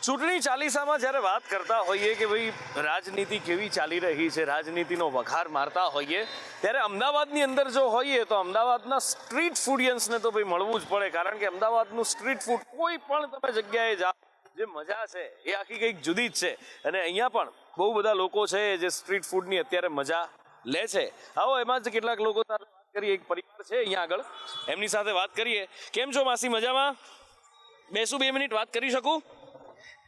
ચૂંટણી ચાલીસામાં જ્યારે વાત કરતા હોઈએ કે ભાઈ રાજનીતિ કેવી ચાલી રહી છે, રાજનીતિનો વઘાર મારતા હોઈએ, ત્યારે અમદાવાદની અંદર જો હોઈએ તો અમદાવાદના સ્ટ્રીટ ફૂડિયન્સને તો ભાઈ મળવું જ પડે, કારણ કે અમદાવાદનું સ્ટ્રીટ ફૂડ કોઈ પણ તમે જગ્યાએ જાઓ, જે મજા છે એ આખી કંઈક જુદી જ છે. અને અહીંયા પણ બહુ બધા લોકો છે જે સ્ટ્રીટ ફૂડની અત્યારે મજા લે છે. આવો એમાં જ કેટલાક લોકો સાથે વાત કરીએ. એક પરિવાર છે અહીંયા આગળ, એમની સાથે વાત કરીએ. કેમ છો માસી, મજામાં? બેસું 2 મિનિટ વાત કરી શકું?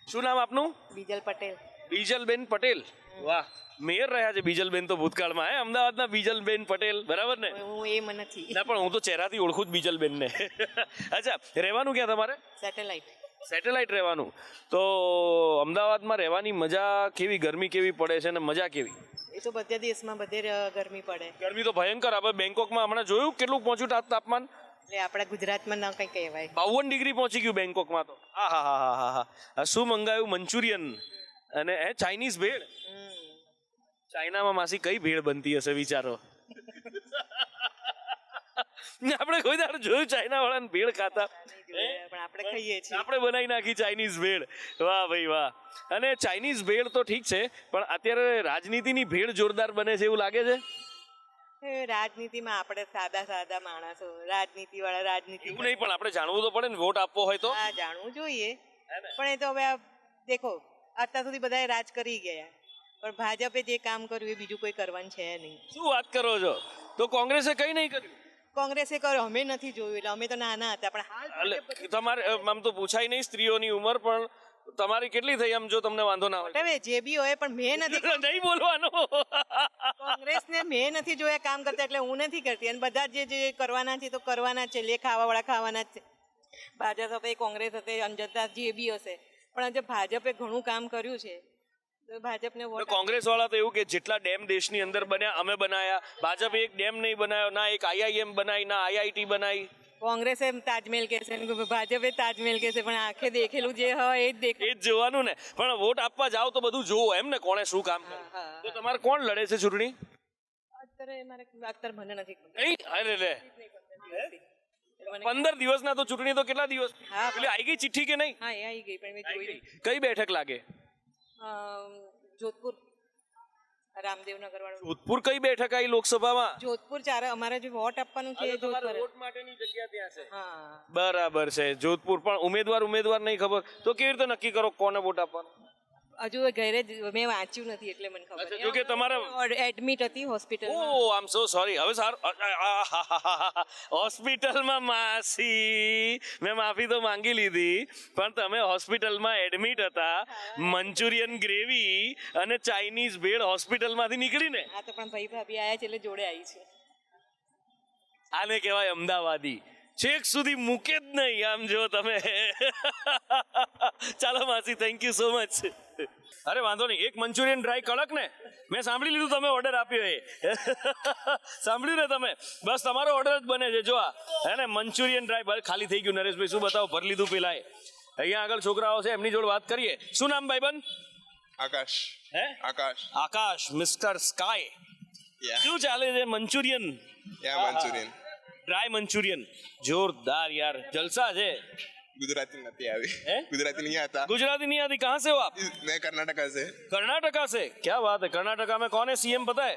શું નામ આપનું? બીજલ પટેલ. બીજલબેન પટેલ, વાહ, મેયર રહ્યા છે બીજલબેન તો ભૂતકાળમાં, હે, અમદાવાદના બીજલબેન પટેલ, બરાબર ને? હું એમ નથી. ના, પણ હું તો ચહેરાથી ઓળખું જ બીજલબેનને. અચ્છા, રહેવાનું ક્યાં તમારે? સેટેલાઇટ. સેટેલાઇટ રહેવાનું. તો અમદાવાદમાં રહેવાની મજા કેવી, ગરમી કેવી પડે છે અને મજા કેવી? એ તો બધા દેશમાં બધે ગરમી પડે. ગરમી તો ભયંકર. આપણે બેંકોકમાં હમણાં જોયું કેટલું પહોંચ્યું તાપમાન? એટલે આપણા ગુજરાતમાં ન કંઈ કહેવાય. 52 ડિગ્રી પહોંચી ગયું બેંકોકમાં તો. હા હા હા હા હા. શું મંગાવ્યું? મંચુરિયન અને ચાઇનીઝ ભેળ. ચાઇનામાં માસી કઈ ભેળ બનતી હશે વિચારો. આપણે કોઈ દાડો જોયું ચાઇના વાળાને ભેળ ખાતા? પણ આપણે ખાઈએ છીએ. આપણે બનાવી નાખી ચાઇનીઝ ભેળ. વાહ ભાઈ વાહ. અને ચાઇનીઝ ભેળ તો ઠીક છે, પણ અત્યારે રાજનીતિની ભેળ જોરદાર બને છે એવું લાગે છે. રાજનીતિમાં આપણે સાદા માણસો, રાજનીતિ વાળા રાજનીતિ. એવું નહીં, પણ આપણે જાણવું તો પડે ને, વોટ આપવો હોય તો. હા, જાણવું જોઈએ, પણ એ તો હવે દેખો, અત્યાર સુધી બધાએ રાજ કરી ગયા, પણ ભાજપે જે કામ કર્યું એ બીજું કોઈ કરવાનું છે નહીં. શું વાત કરો છો? તો કોંગ્રેસે કઈ નહીં કર્યું? કોંગ્રેસે કર્યું, અમે નથી જોયું, એટલે અમે તો નાના હતા. પણ હાલ તમારે આમ તો પૂછાય નહીં સ્ત્રીઓની ઉંમર, પણ તમારી કેટલી થઈ આમ, જો તમને વાંધો ના હોય? હવે જે બી હોય, પણ મેં નથી નહીં બોલવાનું. કોંગ્રેસને મેં નથી જોયા કામ કરતા, એટલે હું નથી કરતી. અને બધા જે કરવાના છે તો કરવાના જ છે, લે ખાવાવાળા ખાવાના જ છે. ભાજપ હશે, કોંગ્રેસ હશે, અંજનતા જે બી હશે, પણ આજે ભાજપે ઘણું કામ કર્યું છે તો ભાજપને વોટ. કોંગ્રેસ વાળા તો એવું કે જેટલા ડેમ દેશની અંદર બન્યા અમે બનાયા, ભાજપે એક ડેમ નહીં બનાવ્યો, ના એક IIM બનાવી, ના IIT બનાવી. કોંગ્રેસે તાજમહેલ કે છે, ભાજપે તાજમહેલ કે છે, પણ આંખે દેખેલું જે હોય એ જ દેખ. એ જ જોવાનું ને. પણ વોટ આપવા જાઓ તો બધું જોવો એમ ને, કોણે શું કામ કર્યું. તો તમારે કોણ લડે છે ચૂંટણી? અત્યારે મને નથી ખબર. નહીં, અરે રે, 15 દિવસના તો ચૂંટણી તો કેટલા દિવસ? હા, એટલે આવી ગઈ ચિઠ્ઠી કે નહીં? હા, એ આવી ગઈ, પણ મેં જોઈ નહીં. કઈ બેઠક લાગે? જોધપુર, રામદેવનગર વાળું. જોધપુર કઈ બેઠક આવી લોકસભામાં? જોધપુર અમારે જે વોટ આપવાનું છે એ જોધપુર. વોટ માટેની જગ્યા ત્યાં છે. હા, બરાબર છે. જોધપુર. પણ ઉમેદવાર નહીં ખબર, તો કેવી રીતે નક્કી કરો કોને વોટ આપવાનો? હજુ ઘરે મેં વાંચ્યું નથી એટલે મને ખબર. જો કે તમારે એડમિટ હતી હોસ્પિટલ. ઓ આઈ એમ સો સોરી. હવે સારું, હોસ્પિટલમાં માસી, મેં માફી તો માંગી લીધી, પણ તમે હોસ્પિટલમાં એડમિટ હતા, મંચુરિયન ગ્રેવી અને ચાઇનીઝ ભેળ હોસ્પિટલમાંથી નીકળીને. હા, તો પણ ભાઈ ભાભી આયા છે એટલે જોડે આવી છે. આને કહેવાય અમદાવાદી. છેક સુધી મૂકે જ નહીં આમ, જો તમે. ચાલો માસી, થેન્ક યુ સો મચ. અરે વાંધો નહીં, એક મંચુરિયન ડ્રાય કડક ને. મેં સાંભળી લીધું તમે ઓર્ડર આપ્યો એ. સાંભળ્યું ને તમે? બસ તમારો ઓર્ડર જ બને છે. જો હે ને, મંચુરિયન ડ્રાય ખાલી થઈ ગયું. નરેશભાઈ શું બતાવો, ભરી લીધું પેલા. અહીંયા આગળ છોકરાઓ છે, એમની જોડે વાત કરીએ. શું નામ ભાઈબંધ? આકાશ. હે? આકાશ. આકાશ, મિસ્ટર સ્કાય. શું ચાલે છે? મંચુરિયન, મંચુરિયન, ડ્રાય મંચુરિયન, જોરદાર યાર, જલસા છે. गुजराती नहीं आवी. है? गुजराती नहीं आता. गुजराती नहीं आती? कहाँ से हो आप? मैं कर्नाटका से. कर्नाटका से? क्या बात है. कर्नाटका में कौन है सीएम पता है?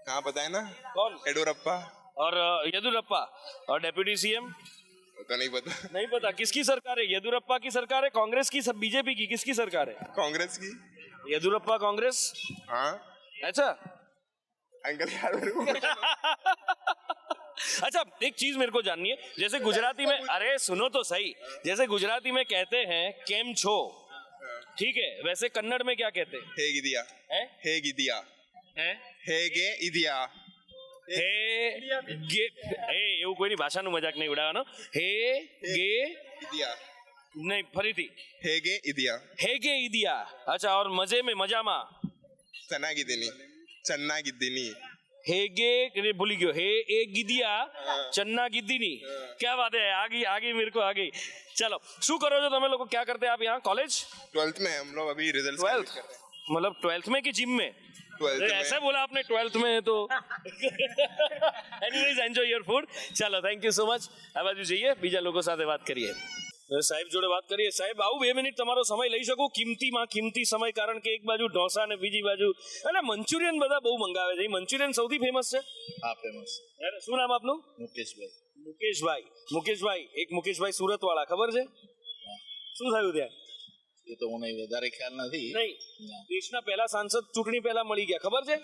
कहाँ पता है ना? कौन? येडुरप्पा. और येदुरप्पा. और डेप्यूटी सीएम? तो नहीं पता. नहीं पता. किसकी सरकार है? येदुरप्पा की सरकार है, कांग्रेस की, सब बीजेपी की, किसकी सरकार है? कांग्रेस की. येदुरप्पा कांग्रेस. हाँ. अच्छा. अंकल यार अच्छा, एक चीज मेरे को जाननी है. जैसे गुजराती में, अरे सुनो तो सही, जैसे गुजराती में कहते हैं केम छो, ठीक है, वैसे कन्नड़ में क्या कहते हैं? हे गिदिया. है? हे गिदिया. है? हे गे इदिया. હે ગે. એવું કોઈની ભાષાનું મજાક નહીં ઉડાવવાનો. હે ગે इदिया. નહીં, ફરીથી. हे गे इदिया. હે ગે ઈદિયા. अच्छा, और मजे में, मजाમાં? चना गिदिनी. चन्ना गिदिनी. हे गे, भूली गयो. हे ए गिदिया, चन्ना गिद्दीनी. क्या बात है, आ गई मेरे को, आ गई. चलो, શું કરો છો તમે લોકો? क्या करते हैं आप यहाँ? कॉलेज? 12th में हम लोग अभी रिजल्ट. 12th मतलब 12th में कि जिम में? 12th में. ऐसा बोला आपने 12th में है तो. Anyways, enjoy your food. ચાલો, થેન્ક યુ સો મચ. આ બાજુ જઈએ, બીજા લોકો સાથે વાત કરીએ. સાહેબ જોડે વાત કરીએ. સાહેબ આવું 2 મિનિટ તમારો સમય લઈ શકું? કિંમતીમાં કિંમતી સમય, કારણ કે એક બાજુ ઢોસા ને બીજી બાજુ અને મંચુરિયન બધા બહુ મંગાવે છે. મંચુરિયન સૌથી ફેમસ છે. હા ફેમસ. શું નામ આપનું? મુકેશભાઈ. મુકેશભાઈ એક મુકેશભાઈ સુરત વાળા, ખબર છે? શું થયું ત્યાં? એ તો મને વધારે ખ્યાલ નથી. નહીં, દેશના પહેલા સાંસદ ચૂંટણી પહેલા મળી ગયા, ખબર છે?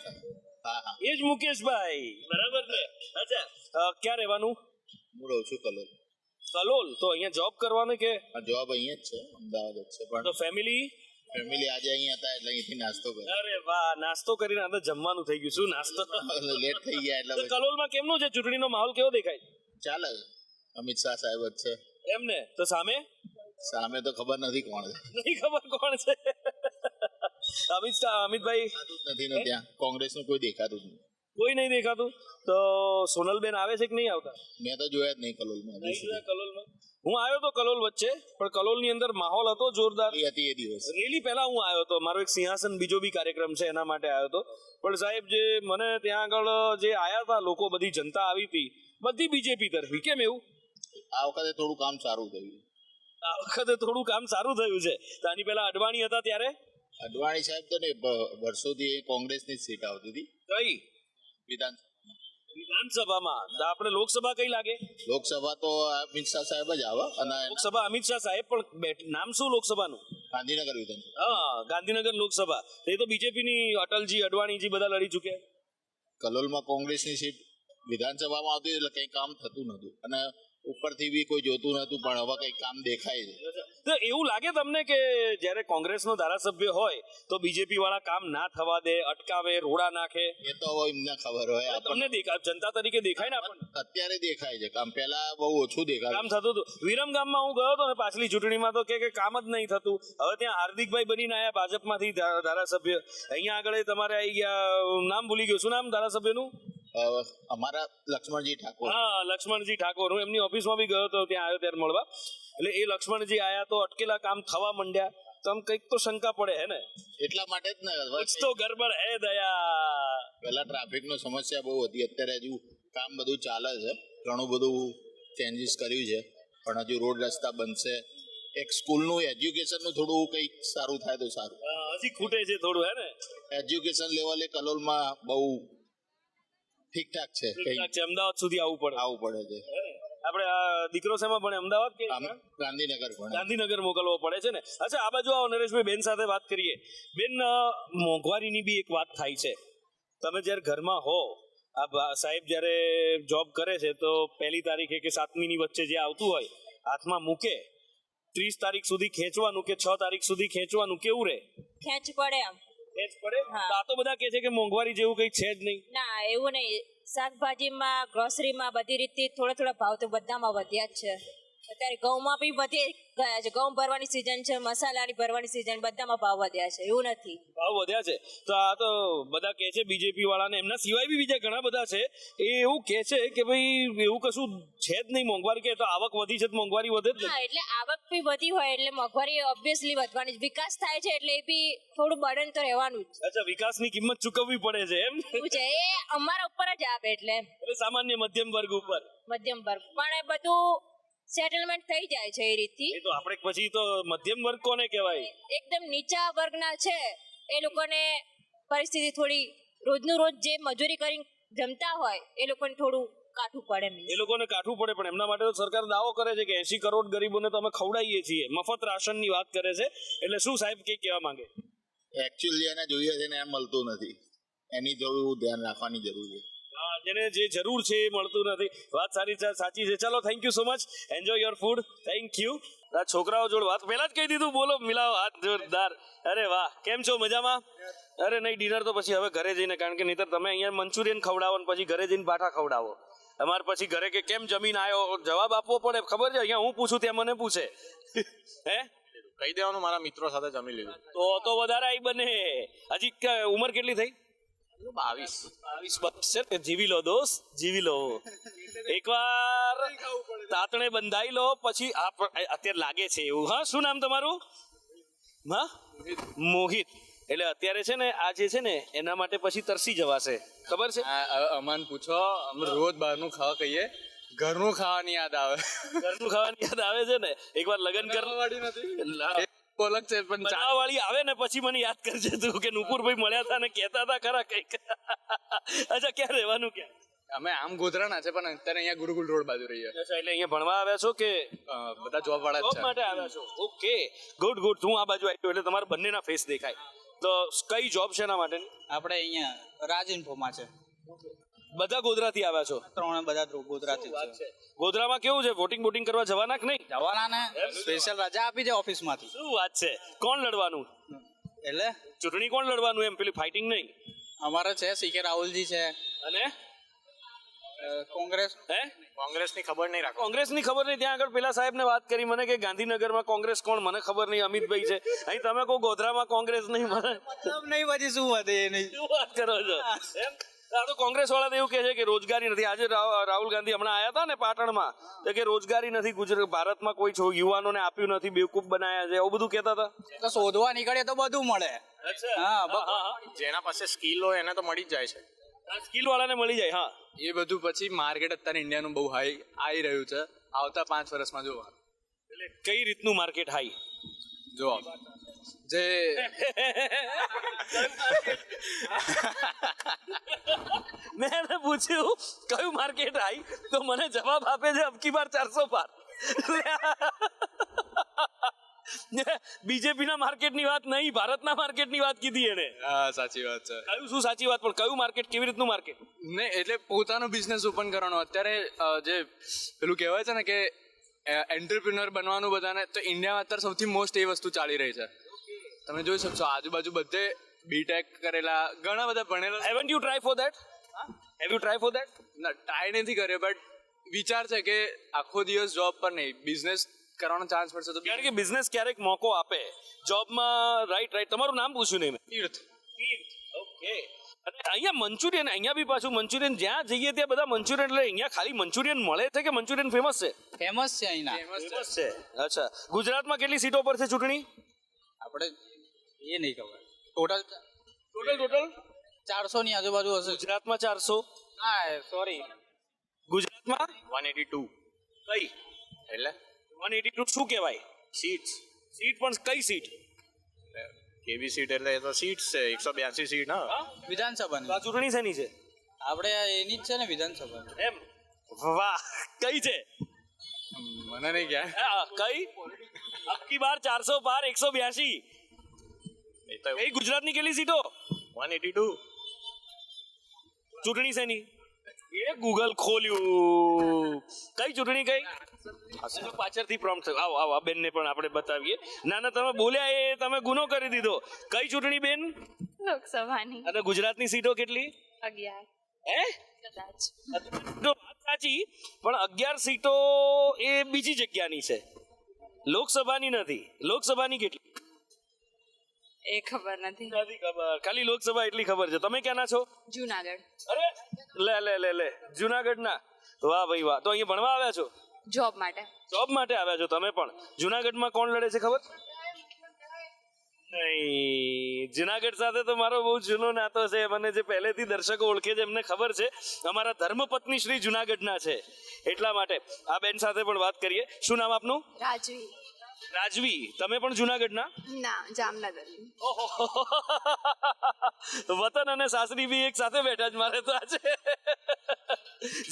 હા હા એ જ મુકેશભાઈ, બરાબર ને? અચ્છા, ક્યાં રહેવાનું? હું રહું છું કલોલ. કલોલ. તો અહીંયા જોબ કરવાનું કે? આ જવાબ અહીંયા જ છે, અમદાવાદ જ છે, તો પણ ફેમિલી ફેમિલી આજે અહીંયા હતા એટલે અહીંથી નાસ્તો કર્યો. અરે વાહ, નાસ્તો કરીને આ તો જમવાનું થઈ ગયું. શું નાસ્તો? લેટ થઈ ગયા એટલે તો પછી કલોલમાં કેમનું છે? ચૂંટણીનો માહોલ કેવો દેખાય? ચાલે. અમિત શાહ સાહેબ જ છે. એમને તો સામે સામે તો ખબર નથી કોણ છે. નહીં ખબર કોણ છે. અમિતભાઈ નથી ને ત્યાં કોંગ્રેસનું કોઈ દેખાતું જ નહીં. કોઈ નહીં દેખાતું. તો સોનલબેન આવે છે કે નહીં આવતા? મેં તો જોયા જ નહીં કલોલમાં હજી સુધી. કલોલમાં હું આવ્યો તો કલોલ વચ્ચે, પણ કલોલની અંદર માહોલ હતો જોરદાર. એ હતી એ દિવસ. રેલી પહેલા હું આવ્યો હતો, મારો એક સિંહાસન બીજો બી કાર્યક્રમ છે એના માટે આવ્યો હતો. પણ સાહેબ જે મને ત્યાં આગળ જે આયા હતા લોકો, બધી જનતા આવી હતી, બધી બીજેપી તરફી. કેમ એવું? આ વખતે થોડું કામ સારું થયું. આ વખતે થોડું કામ સારું થયું છે. તો આની પહેલા અડવાણી હતા ત્યારે અડવાણી સાહેબ તો ને વર્ષોથી કોંગ્રેસની જ સીટ આવતી હતી કઈ વિધાનસભામાં. તો આપણે લોકસભા કઈ લાગે? લોકસભા તો અમિત શાહ સાહેબ જ આવે અને લોકસભા અમિત શાહ સાહેબ, પણ નામ શું લોકસભાનું? ગાંધીનગર વિધાનસભા. હા, ગાંધીનગર લોકસભા. એ તો બીજેપીની અટલજી અડવાણીજી બધા લડી ચૂક્યા. કલોલમાં કોંગ્રેસની સીટ વિધાનસભામાં આવતી એટલે કંઈ કામ થતું નતું અને ઉપરથી બી કોઈ જોતું નતું, પણ હવે કંઈ કામ દેખાય છે. તો એવું લાગે તમને કે જ્યારે કોંગ્રેસનો ધારાસભ્ય હોય તો બીજેપી વાળા કામ ના થવા દે, અટકાવે, રોડા નાખે? એ તો હવે એમને ખબર હોય. તમને દેખાય, જનતા તરીકે દેખાય ને આપણને? અત્યારે દેખાય છે કામ, પહેલા બહુ ઓછું દેખાય. કામ થતું હતું. વિરમ ગામમાં હું ગયો હતો ને પાછલી ચૂંટણીમાં, તો કે કામ જ નહીં થતું. હવે ત્યાં હાર્દિકભાઈ બનીને આયા ભાજપમાંથી ધારાસભ્ય. અહીંયા આગળ તમારે આવી ગયા, નામ ભૂલી ગયો, શું નામ ધારાસભ્યનું? અમારા લક્ષ્મણજી ઠાકોર. હા, લક્ષ્મણજી ઠાકોર. હું એમની ઓફિસમાં બી ગયો હતો, ત્યાં આવ્યો ત્યારે મળવા. એટલે એ લક્ષ્મણજી આયા તો અટકેલા કામ થવા માંડ્યા. તો આમ કંઈક તો શંકા પડે હે ને? એટલા માટે જ ને કુછ તો ગડબડ હે દયા. પહેલા ટ્રાફિકનો સમસ્યા બહુ હતી, અત્યારે હજુ કામ બધું ચાલે છે, ઘણું બધું ચેન્જીસ કર્યું છે, પણ હજુ રોડ રસ્તા બનશે. એક સ્કૂલનું એજ્યુકેશનનું થોડું કંઈક સારું થાય તો સારું. હજી ખૂટે છે થોડું, હે ને? એજ્યુકેશન લેવલે કલોલમાં બહુ ઠીકઠાક છે. ઠીકઠાક છે. અમદાવાદ સુધી આવવું પડે. આવવું પડે છે. આપણે દીકરો શેમાં ભણે? અમદાવાદ કે ગાંધીનગર ભણે. ગાંધીનગર મોકલવો પડે છે ને? અચ્છા, આ બાજુ આવો નરેશભાઈ, બેન સાથે વાત કરીએ. બેન, મોંઘવારીની બી એક વાત થાય છે. તમે જ્યારે ઘરમાં હો, આ સાહેબ જ્યારે જોબ કરે છે તો 1 તારીખે કે 7મીની વચ્ચે જે આવતું હોય હાથમાં મૂકે, 30 તારીખ સુધી ખેંચવાનું કે 6 તારીખ સુધી ખેંચવાનું, કેવું રહે? ખેંચ પડે આમ. ખેંચ પડે. હા. તો આ તો બધા કહે છે કે મોંઘવારી જેવું કંઈ છે જ નહીં. ના એવું નહીં, શાકભાજીમાં ગ્રોસરીમાં બધી રીતે થોડા ભાવ તો બધામાં વધ્યા જ છે. અત્યારે ઘઉંમાં બી વધી ગયા છે. ઘઉં ભરવાની સિઝન છે, મસાલાની ભરવાની સિઝન, બધામાં ભાવ વધ્યા છે. એવું નથી. ભાવ વધ્યા છે. તો આ તો બધા કહે છે બીજેપી વાળાને, એમના સિવાય બી બીજા ઘણા બધા છે, એ એવું કહે છે કે ભાઈ એવું કશું છે જ નહીં. મોંઘવારી કે તો આવક વધી છે તો મોંઘવારી વધે જ હા, નહીં. એટલે આવક બી વધી હોય એટલે મોંઘવારી ઓબ્વિયસલી વધવાની જ. વિકાસ થાય છે એટલે એ બી થોડું બર્ડન તો રહેવાનું જ. અચ્છા, વિકાસની કિંમત ચૂકવવી પડે છે એમ? એવું છે, એ અમારા ઉપર જ આવે એટલે એટલે સામાન્ય મધ્યમ વર્ગ ઉપર. મધ્યમ વર્ગ. પણ એ બધું સેટલમેન્ટ થઈ જાય છે એ રીતથી. એ તો આપણે પછી તો મધ્યમ વર્ગ કોને કહેવાય? એકદમ નીચા વર્ગના છે એ લોકોને પરિસ્થિતિ થોડી, રોજનું રોજ જે મજૂરી કરી જમતા હોય એ લોકોને થોડું કાઠું પડે. એ લોકોને કાઠું પડે, પણ એમના માટે તો સરકાર દાવો કરે છે કે 80 કરોડ ગરીબોને તો અમે ખવડાવીએ છીએ. મફત રાશનની વાત કરે છે. એટલે શું સાહેબ કઈ કહેવા માંગે? એકચ્યુઅલી એને જોઈએ છે ને એમ મળતું નથી. એની થોડું ધ્યાન રાખવાની જરૂર છે. જેને જે જરૂર છે એ મળતું નથી. વાત સાચી છે. ચલો, thank you so much. Enjoy your food. Thank you. આ છોકરાઓ જોડે વાત પહેલા જ કહી દીધું, બોલો, મિલાવો હાથ, જોરદાર. અરે વાહ, કેમ છો? મજામાં? અરે નહીં, ડિનર તો પછી હવે ઘરે જઈને, કારણ કે નહીતર તમે અહીંયા મંચુરિયન ખવડાવો ને પછી ઘરે જઈને પાઠા ખવડાવો. અમારે પછી ઘરે કે કેમ જમીન આવ્યો જવાબ આપવો પડે, ખબર છે? અહીંયા હું પૂછું ત્યાં મને પૂછે. હે, કહી દેવાનું મારા મિત્રો સાથે જમી લીધું. તો વધારે આવી બને. હજી ઉંમર કેટલી થઈ? 22 છે. જીવી લો દોસ્ત, જીવી લો. એકવાર તાતણે બંધાઈ લો પછી અત્યારે લાગે છે એવું. હા, શું નામ તમારું? હા, મોહિત. એટલે અત્યારે છે ને આ જે છે ને એના માટે પછી તરસી જવાશે, ખબર છે? અમાન પૂછો, અમે રોજ બહારનું ખાવા કહીએ, ઘરનું ખાવાની યાદ આવે ઘરનું ખાવાની યાદ આવે છે ને એકવાર લગન કર વાળી નથી અલગ છે પણ વાળી આવે ને પછી મને યાદ કરજે તું કે નુપુરભાઈ મળ્યા હતા ને કહેતા હતા ખરા કઈક અચ્છા ક્યાં રહેવાનું ક્યાં અમે આમ ગોધરાના છે પણ અત્યારે અહીંયા ગુરુકુલ રોડ બાજુ રહીએ અચ્છા એટલે અહીંયા ભણવા આવ્યા છો કે બધા જોબ વાળા જ જોબ છે માટે આવ્યા છો ઓકે ગુડ ગુડ હું આ બાજુ આવ્યો એટલે તમારા બંનેના ફેસ દેખાય તો કઈ જોબ છે એના માટે આપણે અહીંયા રાજ ઇન્ફોમાં છે બધા ગોધરાથી આવ્યા છો ત્રણે બધા ગોધરાથી જ છે ગોધરામાં કેવું છે વોટિંગ કરવા જવાના કે નહીં જવાના ને સ્પેશિયલ રજા આપી છે ઓફિસમાંથી શું વાત છે કોણ લડવાનું એટલે ચૂંટણી કોણ લડવાનું એમ પેલી ફાઇટિંગ નહીં અમારે છે સીકે રાહુલજી છે અને કોંગ્રેસ હે કોંગ્રેસની ખબર નહીં રાખો કોંગ્રેસની ખબર નહીં ત્યાં આગળ પેલા સાહેબને વાત કરી મને કે ગાંધીનગરમાં કોંગ્રેસ કોણ મને ખબર નહીં અમિતભાઈ છે અહીં તમે કહો ગોધરામાં કોંગ્રેસ નહીં મને નહીં પછી શું વધે એ નહીં શું વાત કરો છો એમ આ તો કોંગ્રેસ વાળા તો એવું કહે છે કે રોજગારી નથી આજે રાહુલ ગાંધી હમણાં આવ્યા હતા ને પાટણમાં તો કે રોજગારી નથી ગુજરાત ભારતમાં કોઈ યુવાનોને આપ્યું નથી બેવકૂફ બનાયા છે એવું બધું કહેતા હતા તો શોધવા નીકળે તો બધું મળે હા જેના પાસે સ્કિલ હોય એને તો મળી જ જાય છે સ્કિલ વાળાને મળી જાય હા એ બધું પછી માર્કેટ અત્યારે ઇન્ડિયાનું બહુ હાઈ આવી રહ્યું છે આવતા 5 વર્ષમાં જોવા એટલે કઈ રીતનું માર્કેટ હાઈ જો જે મેં એને પૂછ્યું કયું માર્કેટ હાઈ તો મને જવાબ આપે છે અબકી બાર 400 પાર બીજેપી ના માર્કેટ ની વાત નહીં ભારતના માર્કેટ ની વાત કીધી એને હા સાચી વાત છે કયું શું સાચી વાત પણ કયું માર્કેટ કેવી રીતનું માર્કેટ ને એટલે પોતાનો બિઝનેસ ઓપન કરવાનો અત્યારે જે પેલું કહેવાય છે ને કે એન્ટરપ્રિન્યોર બનવાનું બધાને તો ઇન્ડિયામાં અત્યારે સૌથી મોસ્ટ એ વસ્તુ ચાલી રહી છે તમે જોઈ શકશો આજુબાજુ બધે બીટેક કરેલા ઘણા બધા ભણેલા haven't you try for that have you try for that ના ટ્રાય નથી કર્યો બટ વિચાર છે કે આખો દિવસ જોબ પર નહીં બિઝનેસ કરવાનો ચાન્સ પડશે તો કારણ કે બિઝનેસ ક્યારેક મોકો આપે જોબમાં રાઈટ તમારું નામ પૂછ્યું નહીં મેં તીર્થ ઓકે અને અહીંયા મંચુરિયન અહીંયા બી પાછું મંચુરિયન જ્યાં જઈએ ત્યાં બધા મંચુરિયન એટલે અહીંયા ખાલી મંચુરિયન મળે છે કે મંચુરિયન ફેમસ છે ફેમસ છે અહીંના ફેમસ છે અચ્છા ગુજરાતમાં કેટલી સીટો પર છે ચૂંટણી આપણે એ નહીં ખબર ટોટલ 400 ની આજુબાજુ હશે ગુજરાતમાં 400 હા સોરી ગુજરાતમાં 182 કઈ એટલે 182 શું કહેવાય સીટ્સ સીટ પણ કઈ સીટ કેવી સીટ એટલે એ તો સીટ્સ છે 182 સીટ હા વિધાનસભાની આ ચૂંટણી શેની છે આપણે એની જ છે ને વિધાનસભા એમ વાહ કઈ છે મને નહીં ક્યાં હા, કઈ અબકી બાર 400 પાર 182 એ તો કઈ ગુજરાતની કેટલી સીટો 182 ચૂંટણી શેની એ ગૂગલ ખોલ્યું કઈ ચૂંટણી કઈ પાછળથી પ્રોમ્પ્ટ થયો આવો આવો આ બેનને પણ આપણે બતાવીએ ના ના તમે બોલ્યા એ તમે ગુનો કરી દીધો કઈ ચૂંટણી બેન લોકસભાની અને ગુજરાતની સીટો કેટલી 11 હે કદાચ તો વાત સાચી પણ 11 સીટો એ બીજી જગ્યાની છે લોકસભાની નથી લોકસભાની કેટલી એ ખબર નથી નથી ખબર ખાલી લોકસભા એટલી ખબર છે તમે ક્યાંના છો જુનાગઢ અરે લે જુનાગઢના વાહ ભાઈ વાહ તો અહીંયા ભણવા આવ્યા છો જોબ માટે જોબ માટે આવ્યા છો તમે પણ જુનાગઢમાં કોણ લડે છે ખબર નહીં જુનાગઢ સાથે તો મારો બહુ જૂનો નાતો છે મને જે પહેલેથી દર્શકો ઓળખે છે એમને ખબર છે અમારા ધર્મપત્ની શ્રી જુનાગઢના છે એટલા માટે આ બેન સાથે પણ વાત કરીએ શું નામ આપનું રાજવી રાજવી તમે પણ જુનાગઢના ના જામનગર વતન અને સાસરી બી એક સાથે બેઠા જ મારે તો આજે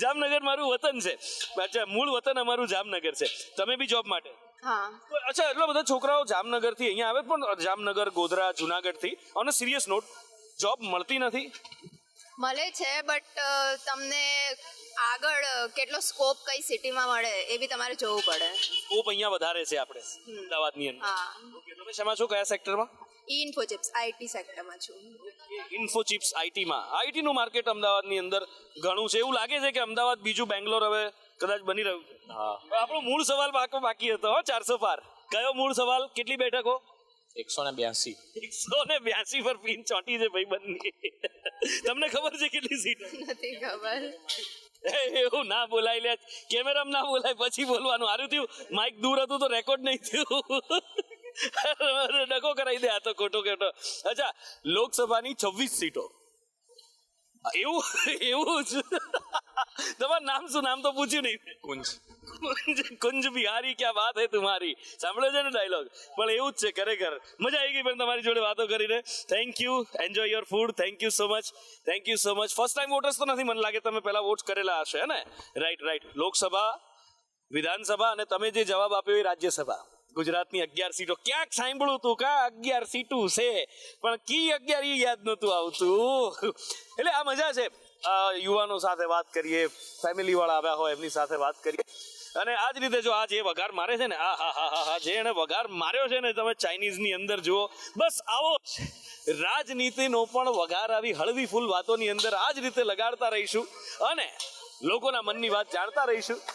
જામનગર મારું વતન છે અચ્છા મૂળ વતન અમારું જામનગર છે તમે બી જોબ માટે હા અચ્છા એટલા બધા છોકરાઓ જામનગર થી અહીંયા આવે પણ જામનગર ગોધરા જુનાગઢ થી on a serious note job મળતી નથી મળે છે બટ તમને આગળ કેટલો સ્કોપ કઈ સિટીમાં મળે એ બી તમારે જોવું પડે સ્કોપ અહીંયા વધારે છે આપણે અમદાવાદની અંદર હા Okay, તમે શેમાં છો કયા સેક્ટરમાં ઇન્ફોચિપ્સ આઈટી સેક્ટરમાં છું ઇન્ફોચિપ્સ આઈટીમાં આઈટી નું માર્કેટ અમદાવાદની અંદર ઘણું છે એવું લાગે છે કે અમદાવાદ બીજું બેંગ્લોર હવે કદાચ બની રહ્યું છે હા આપણો મૂળ સવાલ બાકી હતો 400 પાર કયો મૂળ સવાલ કેટલી બેઠકો 182 પર પિન ચોંટી છે ભાઈ બંને તમને ખબર છે કેટલી સીટ નથી ખબર એવું ના બોલાય લે કેમેરામાં ના બોલાય પછી બોલવાનું હારું થયું માઇક દૂર હતું તો રેકોર્ડ નહીં થયું ડકો કરાવી દે આ તો ખોટો અચ્છા લોકસભાની 26 સીટો એવું જ તમારું નામ શું? નામ તો પૂછ્યું નહીં. કુંજ બિહારી ક્યાં વાત હે તુમારી, સાંભળ્યો છે ને ડાયલોગ? પણ એવું જ છે ખરેખર. મજા આવી ગઈ પણ તમારી જોડે વાતો કરીને. Thank you, enjoy your food. Thank you so much, thank you so much. First time waters તો નથી, મને લાગે તમે પહેલા વોટ કરેલા હશે હે ને? રાઈટ. લોકસભા, વિધાનસભા અને તમે જે જવાબ આપ્યો એ રાજ્યસભા. ગુજરાતની 11 સીટો. ક્યાંક સાંભળ્યું તું કા 11 સીટું છે, પણ કી 11 ઈ યાદ નતું આવતું. એટલે આ મજા છે. યુવાનો સાથે વાત કરીએ, ફેમિલી વાળા આવ્યા હોય એમની સાથે વાત કરીએ. અને આ જ રીતે જો આ જે વઘાર મારે છે ને, આ જે એને વઘાર માર્યો છે ને, તમે ચાઇનીઝની અંદર જુઓ, બસ આવો જ રાજનીતિનો પણ વઘાર આવી હળવી ફૂલ વાતોની અંદર આ જ રીતે લગાડતા રહીશું અને લોકોના મનની વાત જાણતા રહીશું.